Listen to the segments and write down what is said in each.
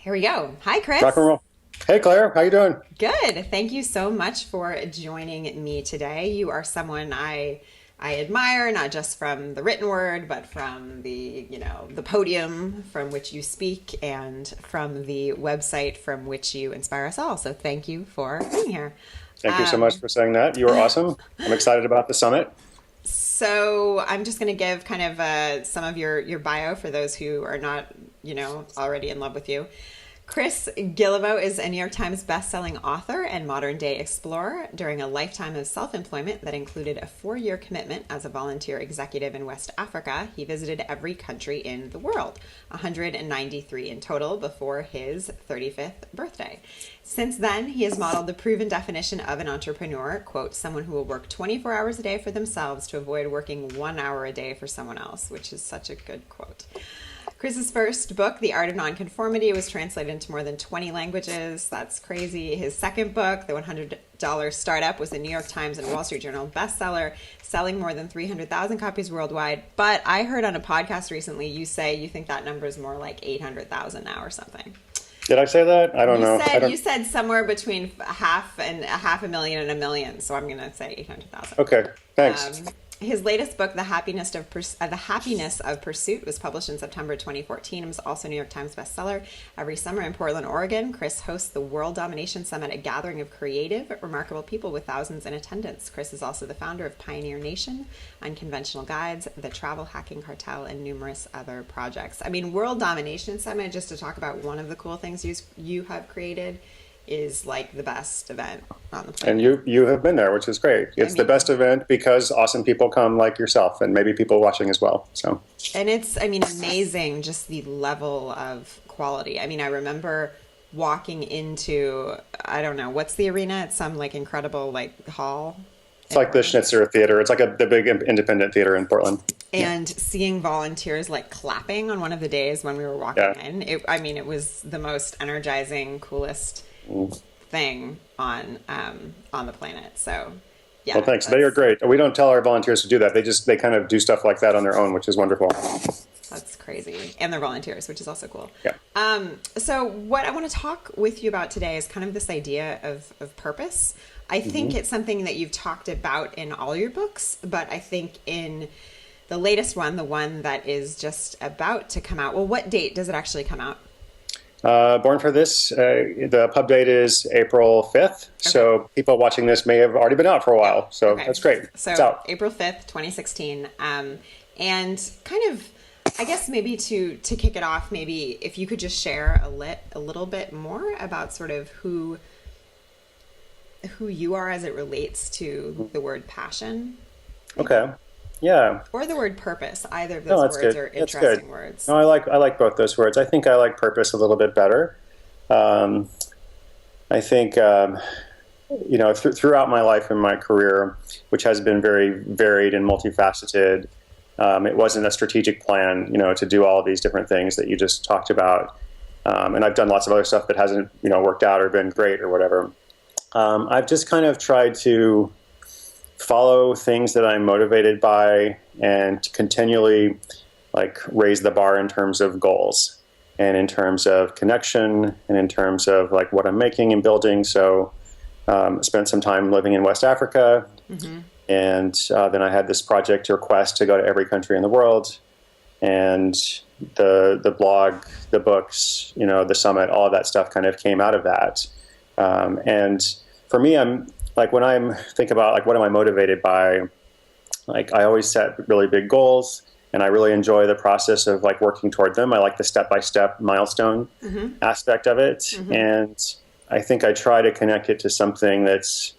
Here we go. Hi, Rock and Chris. roll. Hey Claire, how you doing? Good. Thank you so much for joining me today. You are someone I admire, not just from the written word, but from the podium from which you speak and from the website from which you inspire us all. So thank you for being here. Thank you so much for saying that. You are awesome. I'm excited about the summit. So I'm just going to give kind of some of your bio for those who are not, already in love with you. Chris Guillebeau is a New York Times bestselling author and modern day explorer. During a lifetime of self employment that included a 4-year commitment as a volunteer executive in West Africa, he visited every country in the world, 193 in total before his 35th birthday. Since then, he has modeled the proven definition of an entrepreneur, quote, someone who will work 24 hours a day for themselves to avoid working 1 hour a day for someone else, which is such a good quote. Chris's first book, The Art of Nonconformity, was translated into more than 20 languages. That's crazy. His second book, The $100 Startup, was a New York Times and Wall Street Journal bestseller, selling more than 300,000 copies worldwide. But I heard on a podcast recently you say you think that number is more like 800,000 now or something. Did I say that? I don't know. You said somewhere between half a million and a million, so I'm going to say 800,000. Okay, thanks. His latest book, The Happiness of Pursuit, was published in September 2014 and was also a New York Times bestseller. Every summer in Portland, Oregon, Chris hosts the World Domination Summit, a gathering of creative, remarkable people with thousands in attendance. Chris is also the founder of Pioneer Nation, Unconventional Guides, the Travel Hacking Cartel, and numerous other projects. I mean, World Domination Summit, just to talk about one of the cool things you have created, is like the best event on the planet. And you have been there, which is great. It's the best event because awesome people come like yourself and maybe people watching as well. So, and it's, amazing just the level of quality. I mean, I remember walking into, I don't know, what's the arena? It's some like incredible like hall. It's like the Schnitzer Theater. It's like the big independent theater in Portland. And seeing volunteers like clapping on one of the days when we were walking in, it was the most energizing, coolest thing on the planet. So yeah. Well, thanks. They are great. We don't tell our volunteers to do that. They kind of do stuff like that on their own, which is wonderful. That's crazy. And they're volunteers, which is also cool. Yeah. So what I want to talk with you about today is kind of this idea of purpose. I think it's something that you've talked about in all your books, but I think in the latest one, the one that is just about to come out. Well, what date does it actually come out? Born for This, the pub date is April 5th. Okay. So people watching this may have already been out for a while. So that's great. So it's out. April 5th, 2016. And kind of, I guess maybe to kick it off, maybe if you could just share a little bit more about sort of who you are as it relates to the word passion. Okay. Yeah. Or the word purpose. Either of those words are interesting words. No, I like both those words. I think I like purpose a little bit better. I think throughout my life and my career, which has been very varied and multifaceted, it wasn't a strategic plan, to do all of these different things that you just talked about. And I've done lots of other stuff that hasn't, worked out or been great or whatever. I've just kind of tried to follow things that I'm motivated by and to continually raise the bar in terms of goals and in terms of connection and in terms of what I'm making and building. So spent some time living in West Africa, and then I had this project request to go to every country in the world, and the blog, the books, the summit, all of that stuff kind of came out of that. And for me, I'm when I think about what am I motivated by, I always set really big goals, and I really enjoy the process of working toward them. I like the step-by-step milestone aspect of it, and I think I try to connect it to something that's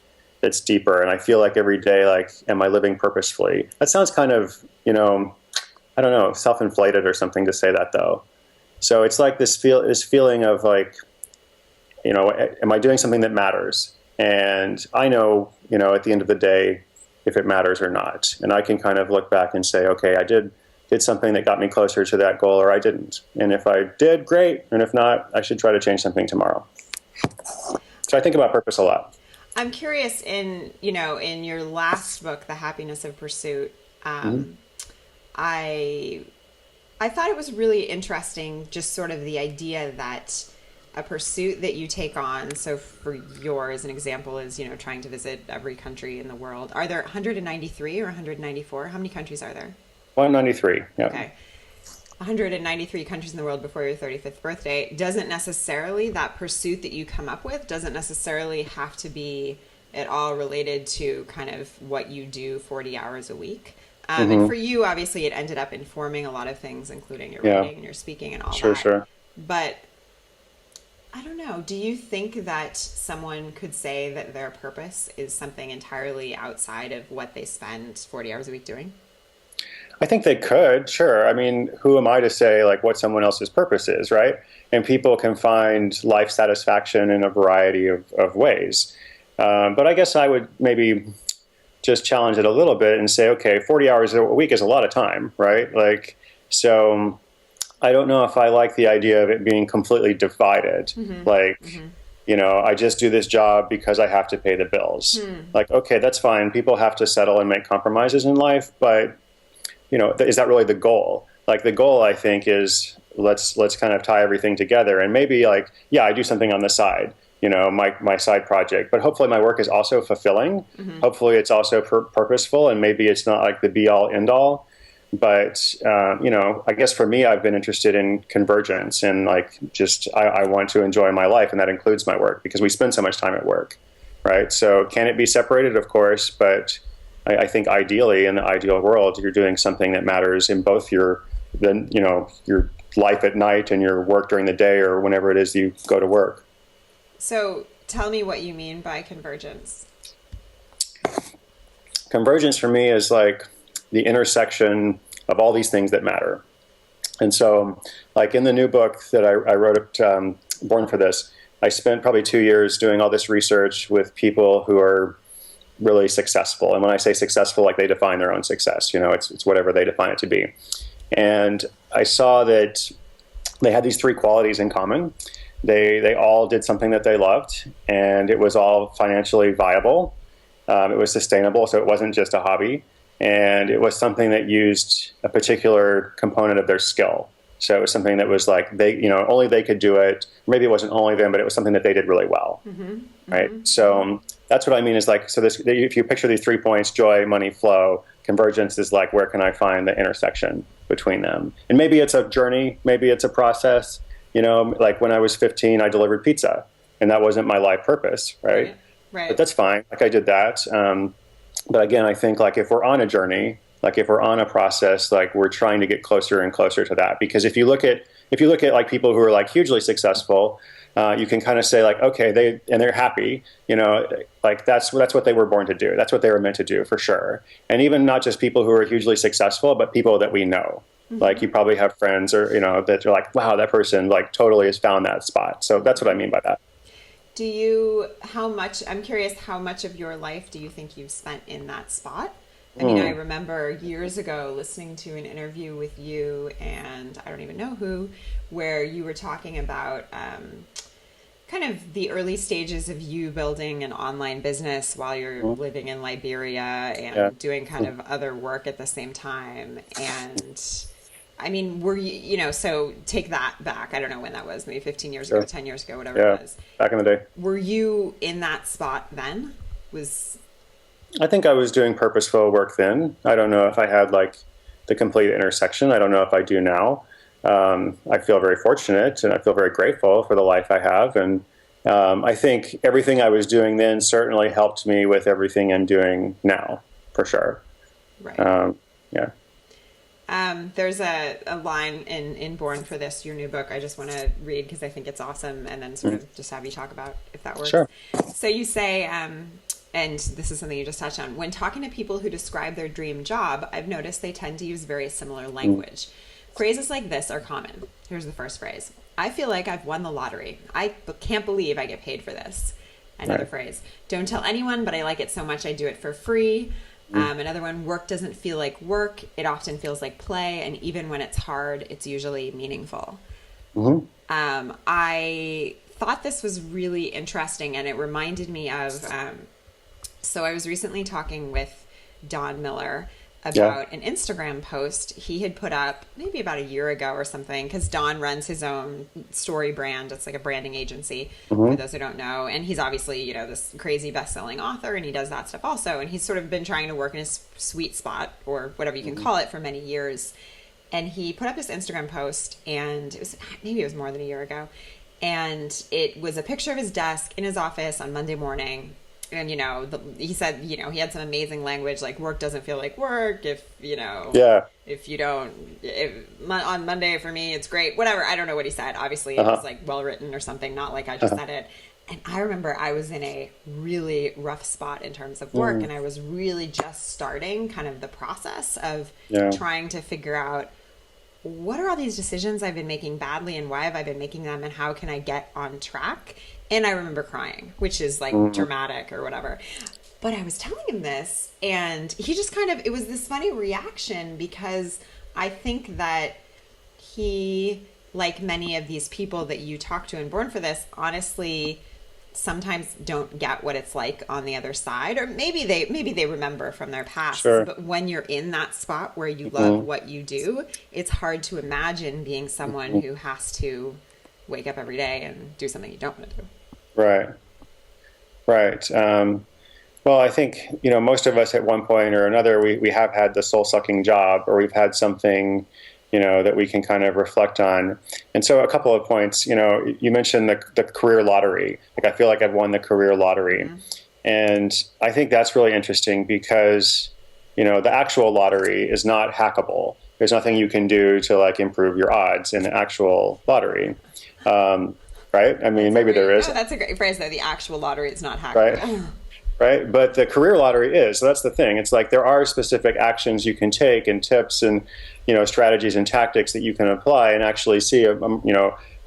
deeper. And I feel every day, am I living purposefully? That sounds kind of, I don't know, self-inflated or something to say that though. So it's this feeling of am I doing something that matters? And I know, at the end of the day, if it matters or not. And I can kind of look back and say, okay, I did something that got me closer to that goal, or I didn't. And if I did, great. And if not, I should try to change something tomorrow. So I think about purpose a lot. I'm curious in your last book, The Happiness of Pursuit, I thought it was really interesting, just sort of the idea that a pursuit that you take on, so for yours, an example is, trying to visit every country in the world. Are there 193 or 194? How many countries are there? 193. Yeah. Okay. 193 countries in the world before your 35th birthday. That pursuit that you come up with doesn't necessarily have to be at all related to kind of what you do 40 hours a week. And for you, obviously, it ended up informing a lot of things, including your writing and your speaking and all that. Sure. But I don't know. Do you think that someone could say that their purpose is something entirely outside of what they spend 40 hours a week doing? I think they could, sure. I mean, who am I to say like what someone else's purpose is, right? And people can find life satisfaction in a variety of ways. But I guess I would maybe just challenge it a little bit and say, okay, 40 hours a week is a lot of time, right? Like, so I don't know if I like the idea of it being completely divided. I just do this job because I have to pay the bills. Like, okay, that's fine. People have to settle and make compromises in life, but is that really the goal? Like the goal, I think, is let's kind of tie everything together. And maybe like, yeah, I do something on the side, my side project, but hopefully my work is also fulfilling. Hopefully it's also purposeful, and maybe it's not like the be all end all. But, I guess for me, I've been interested in convergence and like I want to enjoy my life. And that includes my work because we spend so much time at work. Right. So can it be separated? Of course. But I think ideally, in the ideal world, you're doing something that matters in both your life at night and your work during the day or whenever it is you go to work. So tell me what you mean by convergence. Convergence for me is like the intersection of all these things that matter. And so like in the new book that I wrote, Born for This, I spent probably 2 years doing all this research with people who are really successful. And when I say successful, like they define their own success, it's whatever they define it to be. And I saw that they had these three qualities in common. They all did something that they loved, and it was all financially viable. It was sustainable, so it wasn't just a hobby. And it was something that used a particular component of their skill. So it was something that was like only they could do it. Maybe it wasn't only them, but it was something that they did really well, right? So that's what I mean is like, so if you picture these 3 points, joy, money, flow, convergence is like, where can I find the intersection between them? And maybe it's a journey, maybe it's a process. Like when I was 15, I delivered pizza, and that wasn't my life purpose, right? But that's fine. Like I did that. But again, I think like if we're on a journey, like if we're on a process, like we're trying to get closer and closer to that. Because if you look at like people who are like hugely successful, you can kind of say like, okay, they're happy, like that's what they were born to do. That's what they were meant to do for sure. And even not just people who are hugely successful, but people that we know. Like you probably have friends or, that you're like, wow, that person like totally has found that spot. So that's what I mean by that. I'm curious, how much of your life do you think you've spent in that spot? I mean, I remember years ago listening to an interview with you, and I don't even know who, where you were talking about kind of the early stages of you building an online business while you're living in Liberia and doing kind of other work at the same time. And I mean, were you, so take that back. I don't know when that was, maybe 15 years ago, 10 years ago, whatever it was. Back in the day. Were you in that spot then? I think I was doing purposeful work then. I don't know if I had like the complete intersection. I don't know if I do now. I feel very fortunate and I feel very grateful for the life I have. And I think everything I was doing then certainly helped me with everything I'm doing now, for sure. Right. Yeah. There's a line in Born for This, your new book, I just want to read because I think it's awesome, and then sort of just have you talk about if that works. Sure. So you say, and this is something you just touched on, when talking to people who describe their dream job, I've noticed they tend to use very similar language. Phrases like this are common. Here's the first phrase. I feel like I've won the lottery. I can't believe I get paid for this. Another phrase. Don't tell anyone, but I like it so much I do it for free. Another one, work doesn't feel like work. It often feels like play. And even when it's hard, it's usually meaningful. I thought this was really interesting, and it reminded me of, so I was recently talking with Don Miller, about an Instagram post he had put up maybe about a year ago or something, because Don runs his own story brand. It's like a branding agency, for those who don't know. And he's obviously, you know, this crazy best-selling author, and he does that stuff also. And he's sort of been trying to work in his sweet spot, or whatever you can call it, for many years. And he put up this Instagram post, and maybe it was more than a year ago. And it was a picture of his desk in his office on Monday morning. And, you know, he said, you know, he had some amazing language, like work doesn't feel like work if, you know, if you don't, on Monday for me, it's great, whatever. I don't know what he said. Obviously, it was like well written or something, not like I just said it. And I remember I was in a really rough spot in terms of work, and I was really just starting kind of the process of trying to figure out, what are all these decisions I've been making badly, and why have I been making them, and how can I get on track? And I remember crying, which is like dramatic or whatever. But I was telling him this, and he just kind of, it was this funny reaction, because I think that he, like many of these people that you talk to in Born for This, honestly sometimes don't get what it's like on the other side, or maybe they remember from their past. But when you're in that spot where you love what you do, it's hard to imagine being someone who has to wake up every day and do something you don't want to do. Right. Well, I think, you know, most of us at one point or another, we have had the soul-sucking job, or we've had something, you know, that we can kind of reflect on. And so a couple of points, you know, you mentioned the career lottery. Like, I feel like I've won the career lottery. And I think that's really interesting, because, you know, the actual lottery is not hackable. There's nothing you can do to like improve your odds in the actual lottery. Right? I mean, maybe there is. No, that's a great phrase, though. The actual lottery is not hackable. Right. But the career lottery is. So that's the thing. It's like there are specific actions you can take, and tips, and, you know, strategies and tactics that you can apply and actually see a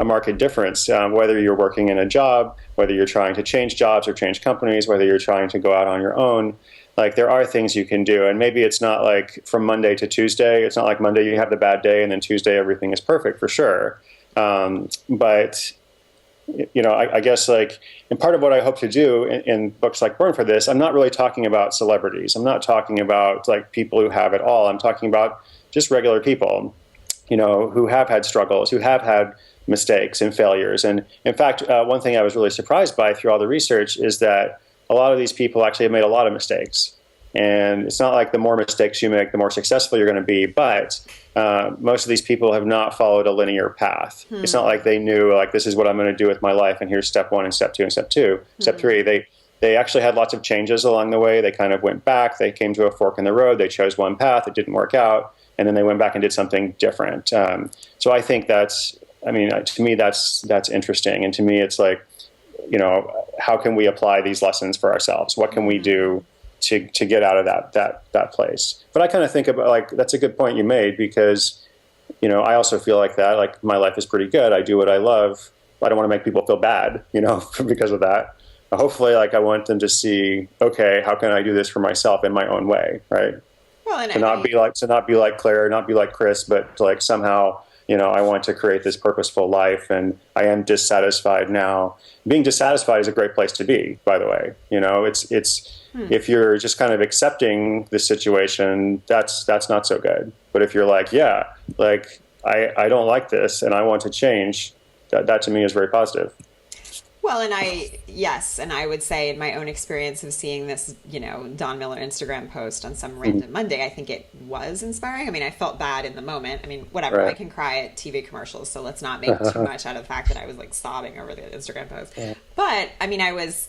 market difference, whether you're working in a job, whether you're trying to change jobs or change companies, whether you're trying to go out on your own. Like, there are things you can do. And maybe it's not like from Monday to Tuesday. It's not like Monday you have the bad day and then Tuesday everything is perfect, for sure. But you know, I guess, like, and part of what I hope to do in books like Born for This, I'm not really talking about celebrities. I'm not talking about like people who have it all. I'm talking about just regular people, you know, who have had struggles, who have had mistakes and failures. And in fact, one thing I was really surprised by through all the research is that a lot of these people actually have made a lot of mistakes. And it's not like the more mistakes you make, the more successful you're going to be. But most of these people have not followed a linear path. It's not like they knew, like, this is what I'm going to do with my life, and here's step one and step two and step three. They actually had lots of changes along the way. They kind of went back. They came to a fork in the road. They chose one path. It didn't work out. And then they went back and did something different. So I think to me, that's interesting. And to me, it's like, you know, how can we apply these lessons for ourselves? What can we do to get out of that place? But I kind of think about, like, that's a good point you made, because, you know, I also feel like that, like, my life is pretty good. I do what I love. I don't want to make people feel bad, you know, because of that. Hopefully, like, I want them to see, okay, how can I do this for myself in my own way, right? Well, and to not be like Claire, not be like Chris, but like somehow, you know, I want to create this purposeful life, and I am dissatisfied now. Being dissatisfied is a great place to be, by the way. You know, it's if you're just kind of accepting the situation, that's not so good. But if you're like, yeah, like, I don't like this and I want to change, that to me is very positive. Well, and I would say in my own experience of seeing this, you know, Don Miller Instagram post on some random Monday, I think it was inspiring. I mean, I felt bad in the moment. I mean, whatever, right. I can cry at TV commercials, so let's not make too much out of the fact that I was like sobbing over the Instagram post. Yeah. But I mean, I was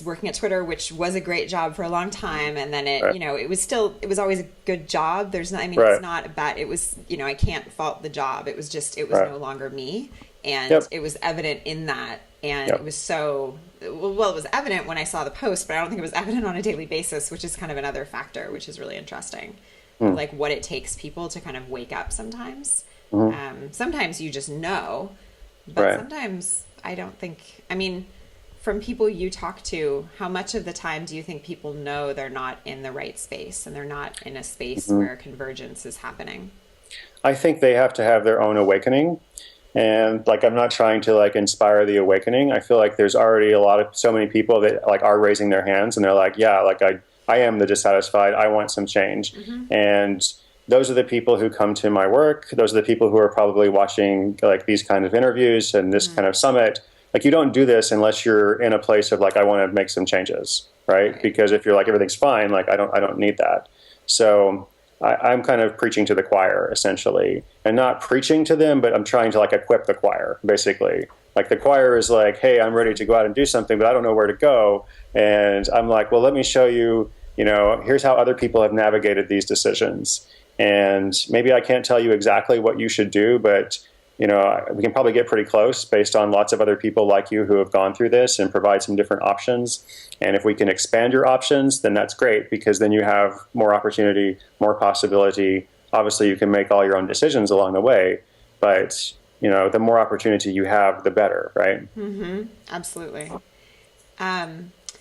working at Twitter, which was a great job for a long time. And then it, right. you know, it was always a good job. It's not a bad, it was, you know, I can't fault the job. It was right. no longer me. And it was evident in that. And it was it was evident when I saw the post, but I don't think it was evident on a daily basis, which is kind of another factor, which is really interesting. Like what it takes people to kind of wake up sometimes. Sometimes you just know, but sometimes I don't think, I mean, from people you talk to, how much of the time do you think people know they're not in the right space and they're not in a space where convergence is happening? I think they have to have their own awakening. And like, I'm not trying to like inspire the awakening. I feel like there's already so many people that like are raising their hands and they're like, yeah, like I am the dissatisfied. I want some change. And those are the people who come to my work. Those are the people who are probably watching like these kind of interviews and this kind of summit. Like, you don't do this unless you're in a place of like, I want to make some changes, right? Because if you're like, everything's fine, like I don't need that. So I'm kind of preaching to the choir essentially, and not preaching to them, but I'm trying to like equip the choir basically. Like, the choir is like, hey, I'm ready to go out and do something, but I don't know where to go. And I'm like, well, let me show you, here's how other people have navigated these decisions. And maybe I can't tell you exactly what you should do, but we can probably get pretty close based on lots of other people like you who have gone through this and provide some different options. And if we can expand your options, then that's great, because then you have more opportunity, more possibility. Obviously, you can make all your own decisions along the way, but the more opportunity you have, the better, right? Absolutely.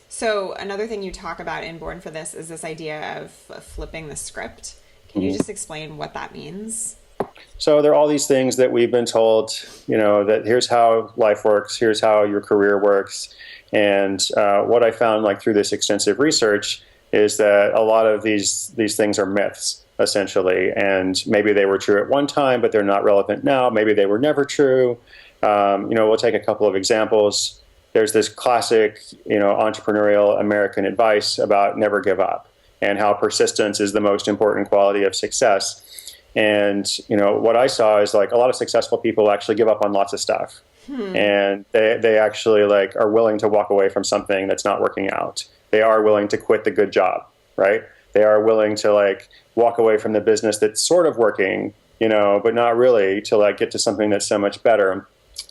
So another thing you talk about in Born for This is this idea of flipping the script. Can you just explain what that means? So there are all these things that we've been told, that here's how life works, here's how your career works. And what I found, like, through this extensive research is that a lot of these things are myths, essentially. And maybe they were true at one time, but they're not relevant now. Maybe they were never true. We'll take a couple of examples. There's this classic, entrepreneurial American advice about never give up, and how persistence is the most important quality of success. And, what I saw is like a lot of successful people actually give up on lots of stuff. And they actually like are willing to walk away from something that's not working out. They are willing to quit the good job, right? They are willing to like walk away from the business that's sort of working, but not really, to like get to something that's so much better.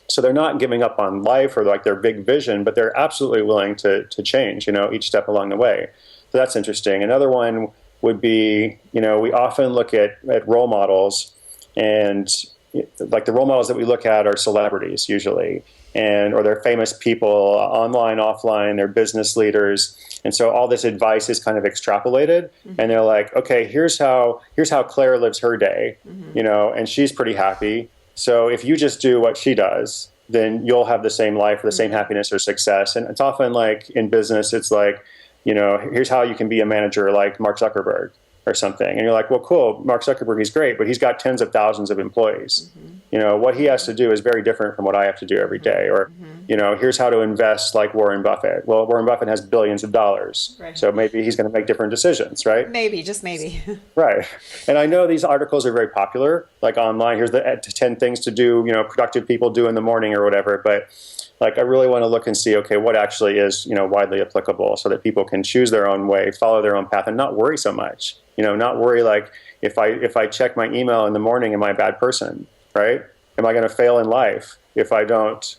So they're not giving up on life or like their big vision, but they're absolutely willing to change, each step along the way. So that's interesting. Another one would be, we often look at role models, and like the role models that we look at are celebrities usually, or they're famous people, online, offline, they're business leaders. And so all this advice is kind of extrapolated, and they're like, okay, here's how Claire lives her day, and she's pretty happy. So if you just do what she does, then you'll have the same life, or the same happiness or success. And it's often like in business, it's like, here's how you can be a manager like Mark Zuckerberg or something. And you're like, well, cool, Mark Zuckerberg, he's great, but he's got tens of thousands of employees. What he has to do is very different from what I have to do every day. Or, here's how to invest like Warren Buffett. Well, Warren Buffett has billions of dollars. Right. So maybe he's going to make different decisions, right? Maybe, just maybe. Right. And I know these articles are very popular, like online. Here's the 10 things to do, productive people do in the morning or whatever. But like, I really want to look and see, okay, what actually is, widely applicable, so that people can choose their own way, follow their own path, and not worry so much. Not worry like, if I check my email in the morning, am I a bad person, right? Am I going to fail in life if I don't,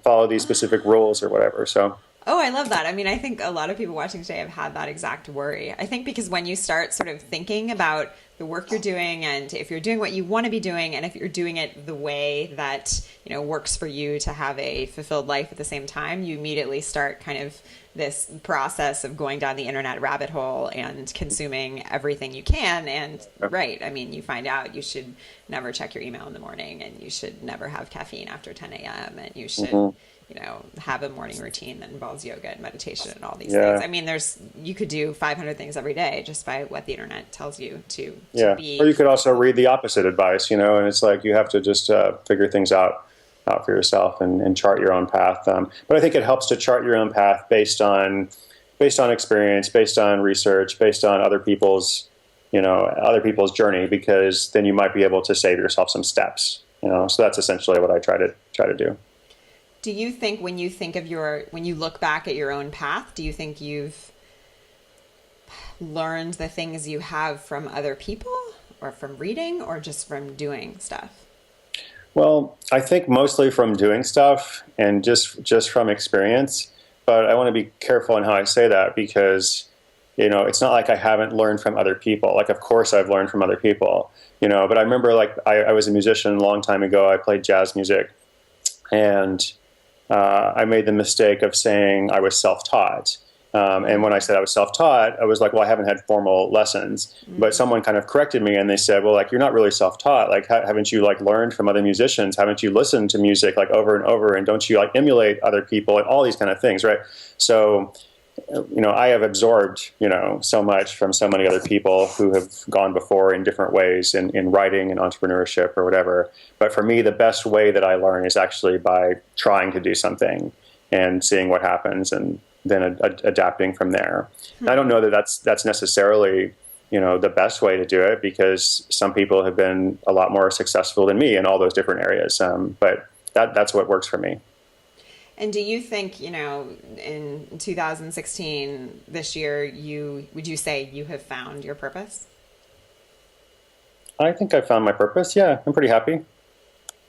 follow these specific rules or whatever? So. Oh, I love that. I mean, I think a lot of people watching today have had that exact worry. I think because when you start sort of thinking about the work you're doing, and if you're doing what you want to be doing, and if you're doing it the way that, works for you to have a fulfilled life at the same time, you immediately start kind of this process of going down the internet rabbit hole and consuming everything you can. And right, I mean, you find out you should never check your email in the morning, and you should never have caffeine after 10 a.m. and you should have a morning routine that involves yoga and meditation and all these things. I mean, you could do 500 things every day just by what the internet tells you to be. Or you could also read the opposite advice, and it's like you have to just figure things out for yourself and chart your own path. But I think it helps to chart your own path based on experience, based on research, based on other people's journey, because then you might be able to save yourself some steps. So that's essentially what I try to do. Do you think when you look back at your own path, do you think you've learned the things you have from other people, or from reading, or just from doing stuff? Well, I think mostly from doing stuff and just from experience. But I want to be careful in how I say that, because, it's not like I haven't learned from other people. Like, of course I've learned from other people, but I remember like I was a musician a long time ago. I played jazz music, and I made the mistake of saying I was self-taught. And when I said I was self-taught, I was like, well, I haven't had formal lessons. But someone kind of corrected me, and they said, well, like, you're not really self-taught. Like, haven't you like learned from other musicians? Haven't you listened to music like over and over? And don't you like emulate other people and all these kind of things, right? So I have absorbed, so much from so many other people who have gone before in different ways in writing and entrepreneurship or whatever. But for me, the best way that I learn is actually by trying to do something and seeing what happens and then adapting from there. And I don't know that that's necessarily, the best way to do it, because some people have been a lot more successful than me in all those different areas. But that's what works for me. And do you think, in 2016, this year, would you say you have found your purpose? I think I found my purpose. Yeah, I'm pretty happy.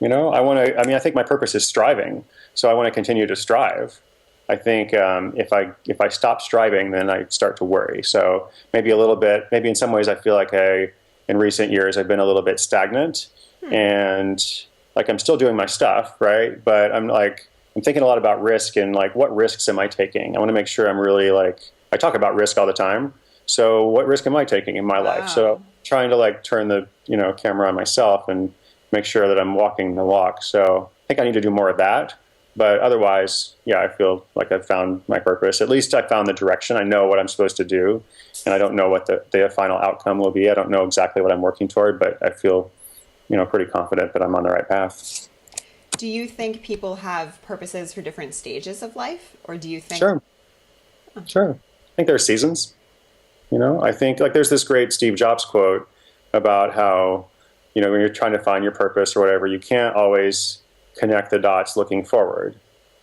I think my purpose is striving. So I want to continue to strive. I think if I stop striving, then I start to worry. So maybe a little bit, maybe in some ways I feel like in recent years, I've been a little bit stagnant and like I'm still doing my stuff, right? But I'm thinking a lot about risk and like, what risks am I taking? I want to make sure I'm really I talk about risk all the time. So what risk am I taking in my life? So trying to turn the, camera on myself and make sure that I'm walking the walk. So I think I need to do more of that. But otherwise, yeah, I feel like I've found my purpose. At least I found the direction. I know what I'm supposed to do. And I don't know what the final outcome will be. I don't know exactly what I'm working toward, but I feel, pretty confident that I'm on the right path. Do you think people have purposes for different stages of life? Or do you think... Sure. I think there are seasons. I think there's this great Steve Jobs quote about how, when you're trying to find your purpose or whatever, you can't always connect the dots looking forward,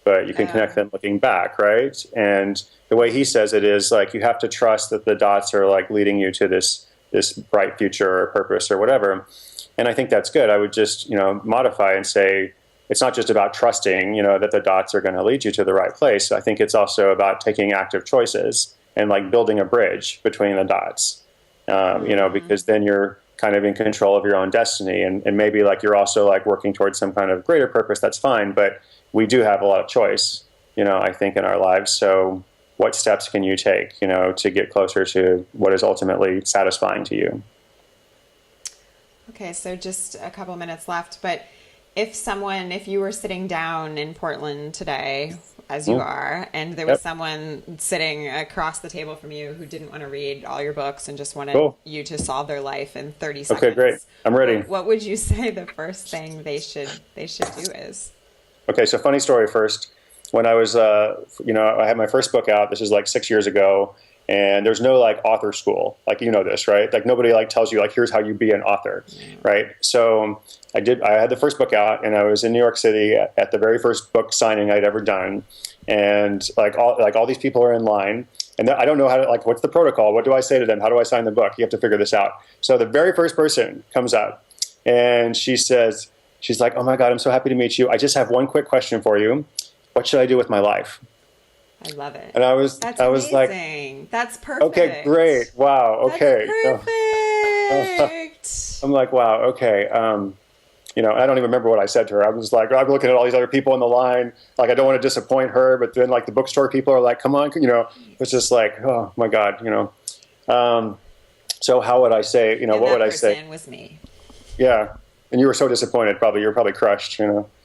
but you can connect them looking back, right? And the way he says it is you have to trust that the dots are leading you to this bright future or purpose or whatever. And I think that's good. I would just, modify and say, it's not just about trusting, that the dots are going to lead you to the right place. I think it's also about taking active choices and building a bridge between the dots, because then you're kind of in control of your own destiny. And maybe you're also working towards some kind of greater purpose. That's fine. But we do have a lot of choice, I think, in our lives. So what steps can you take, to get closer to what is ultimately satisfying to you? Okay. So just a couple minutes left, but if you were sitting down in Portland today, as you are, and there was someone sitting across the table from you who didn't want to read all your books and just wanted you to solve their life in 30 seconds. Okay, great. I'm ready. What would you say the first thing they should do is? Okay, so funny story first. When I was, I had my first book out. This is 6 years ago. And there's no author school, this, right? Nobody tells you here's how you be an author, right? So I had the first book out, and I was in New York City at the very first book signing I'd ever done. And all these people are in line, and I don't know how to, what's the protocol? What do I say to them? How do I sign the book? You have to figure this out. So the very first person comes up, and she's like, oh my God, I'm so happy to meet you. I just have one quick question for you. What should I do with my life? I love it. And I was amazing. That's perfect. Okay, great. Wow. Okay. That's perfect. I'm like, wow. Okay. I don't even remember what I said to her. I was I'm looking at all these other people in the line. I don't want to disappoint her, but then the bookstore people are come on, it's just oh my God, so how would I say, what would I say? That person was me. Yeah. And you were so disappointed. You're probably crushed,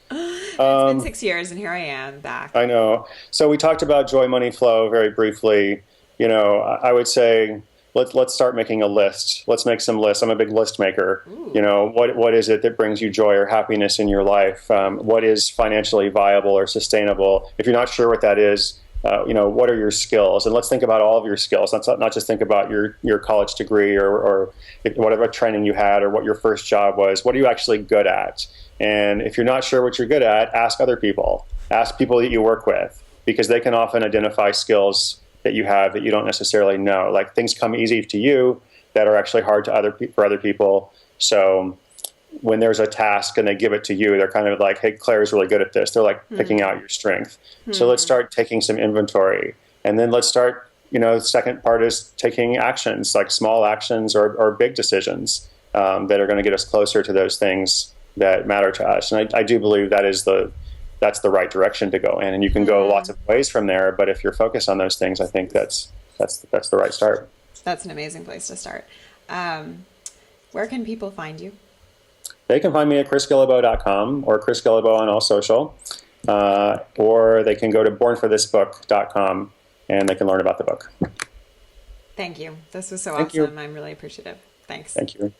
It's been 6 years, and here I am back. I know. So we talked about joy, money, flow very briefly. I would say let's start making a list. Let's make some lists. I'm a big list maker. Ooh. What is it that brings you joy or happiness in your life? What is financially viable or sustainable? If you're not sure what that is, what are your skills? And let's think about all of your skills. Let's not just think about your college degree or whatever training you had or what your first job was. What are you actually good at? And if you're not sure what you're good at, ask other people. Ask people that you work with, because they can often identify skills that you have that you don't necessarily know. Things come easy to you that are actually hard for other people. So when there's a task and they give it to you, they're kind of hey, Claire's really good at this. They're picking out your strength. So let's start taking some inventory. And then let's start, the second part is taking actions, small actions or big decisions that are going to get us closer to those things that matter to us. And I do believe that's the right direction to go in. And you can go lots of ways from there, but if you're focused on those things, I think that's the right start. That's an amazing place to start. Where can people find you? They can find me at chrisguillebeau.com or Chris Guillebeau on all social, or they can go to bornforthisbook.com and they can learn about the book. Thank you. This was so Thank you. awesome. I'm really appreciative. Thanks. Thank you.